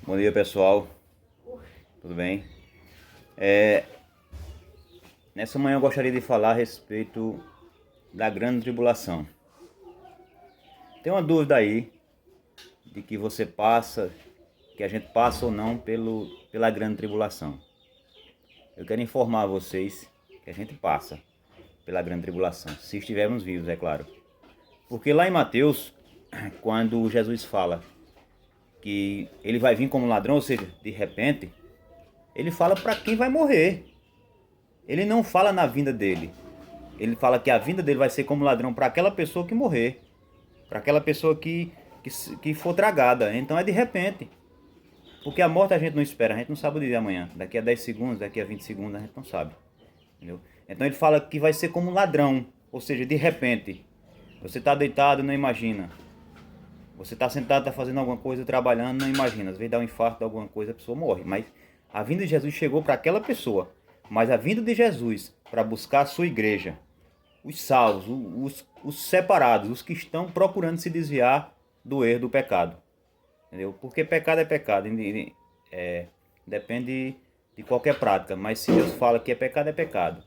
Bom dia, pessoal. Tudo bem? Nessa manhã eu gostaria de falar a respeito da grande tribulação. Tem uma dúvida aí de que você passa, que a gente passa ou não pela grande tribulação. Eu quero informar vocês que a gente passa pela grande tribulação, se estivermos vivos, é claro. Porque lá em Mateus, quando Jesus fala que ele vai vir como ladrão, ou seja, de repente, ele fala para quem vai morrer. Ele não fala na vinda dele. Ele fala que a vinda dele vai ser como ladrão para aquela pessoa que morrer, para aquela pessoa que for tragada. Então é de repente. Porque a morte a gente não espera, a gente não sabe o dia de amanhã. Daqui a 10 segundos, daqui a 20 segundos, a gente não sabe. Entendeu? Então ele fala que vai ser como ladrão, ou seja, de repente. Você está deitado e não imagina. Você está sentado, está fazendo alguma coisa, trabalhando, não imagina. Às vezes dá um infarto, dá alguma coisa, a pessoa morre. Mas a vinda de Jesus chegou para aquela pessoa. Mas a vinda de Jesus para buscar a sua igreja, os salvos, os separados, os que estão procurando se desviar do erro, do pecado. Entendeu? Porque pecado é pecado. Depende de qualquer prática. Mas se Deus fala que é pecado.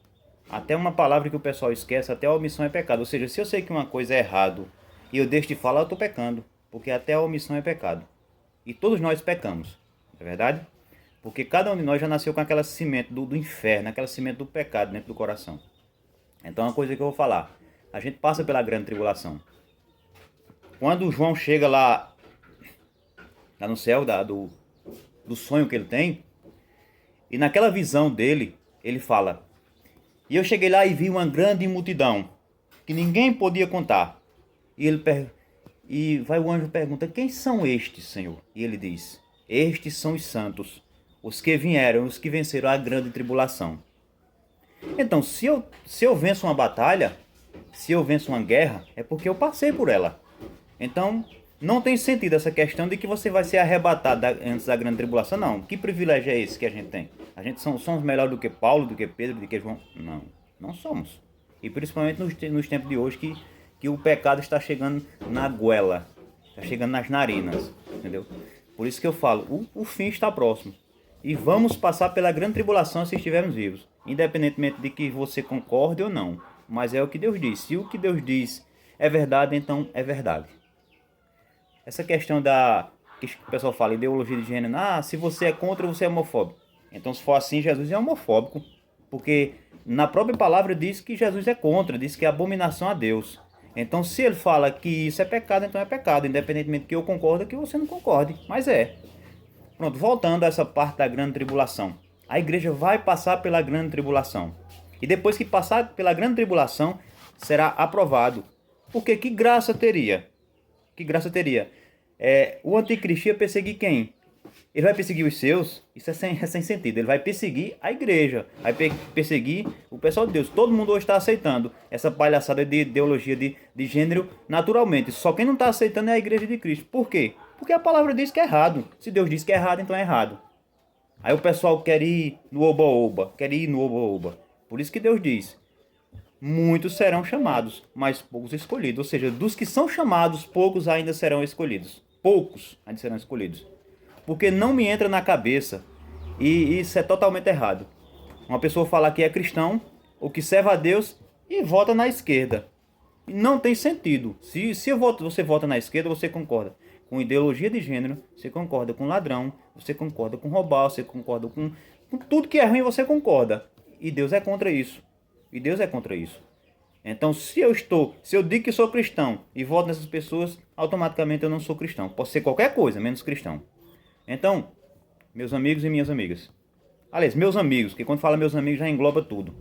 Até uma palavra que o pessoal esquece, até a omissão é pecado. Ou seja, se eu sei que uma coisa é errado e eu deixo de falar, eu estou pecando. Porque até a omissão é pecado. E todos nós pecamos. Não é verdade? Porque cada um de nós já nasceu com aquela semente do inferno, aquela semente do pecado dentro do coração. Então, uma coisa que eu vou falar. A gente passa pela grande tribulação. Quando João chega lá no céu, do sonho que ele tem, e naquela visão dele, ele fala: e eu cheguei lá e vi uma grande multidão, que ninguém podia contar. E vai o anjo pergunta: quem são estes, Senhor? E ele diz: estes são os santos, os que vieram, os que venceram a grande tribulação. Então, se eu venço uma batalha, se eu venço uma guerra, é porque eu passei por ela. Então, não tem sentido essa questão de que você vai ser arrebatado antes da grande tribulação. Não. Que privilégio é esse que a gente tem? A gente somos melhores do que Paulo, do que Pedro, do que João? Não, não somos. E principalmente nos tempos de hoje que o pecado está chegando na goela, está chegando nas narinas, entendeu? Por isso que eu falo, o fim está próximo. E vamos passar pela grande tribulação se estivermos vivos. Independentemente de que você concorde ou não. Mas é o que Deus diz. Se o que Deus diz é verdade, então é verdade. Essa questão que o pessoal fala, ideologia de gênero. Ah, se você é contra, você é homofóbico. Então, se for assim, Jesus é homofóbico. Porque na própria palavra diz que Jesus é contra. Diz que é abominação a Deus. Então, se ele fala que isso é pecado, então é pecado. Independentemente que eu concorde ou que você não concorde. Mas é. Pronto, voltando a essa parte da grande tribulação. A igreja vai passar pela grande tribulação. E depois que passar pela grande tribulação, será aprovado. Porque que graça teria? Que graça teria? O anticristo ia perseguir quem? Ele vai perseguir os seus? Isso é sem sentido. Ele vai perseguir a igreja. Vai perseguir o pessoal de Deus. Todo mundo hoje está aceitando essa palhaçada de ideologia de gênero naturalmente. Só quem não está aceitando é a igreja de Cristo. Por quê? Porque a palavra diz que é errado. Se Deus diz que é errado, então é errado. Aí o pessoal quer ir no oba-oba. Quer ir no oba-oba. Por isso que Deus diz: muitos serão chamados, mas poucos escolhidos. Ou seja, dos que são chamados, poucos ainda serão escolhidos. Poucos ainda serão escolhidos. Porque não me entra na cabeça, e isso é totalmente errado, uma pessoa falar que é cristão, ou que serve a Deus, e vota na esquerda. Não tem sentido. Se você vota na esquerda, você concorda com ideologia de gênero, você concorda com ladrão, você concorda com roubar, você concorda com tudo que é ruim, você concorda. E Deus é contra isso. E Deus é contra isso. Então, se eu digo que sou cristão e voto nessas pessoas, automaticamente eu não sou cristão. Posso ser qualquer coisa, menos cristão. Então, meus amigos e minhas amigas. Aliás, meus amigos, que quando fala meus amigos já engloba tudo.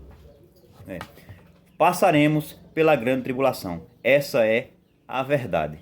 Passaremos pela grande tribulação. Essa é a verdade.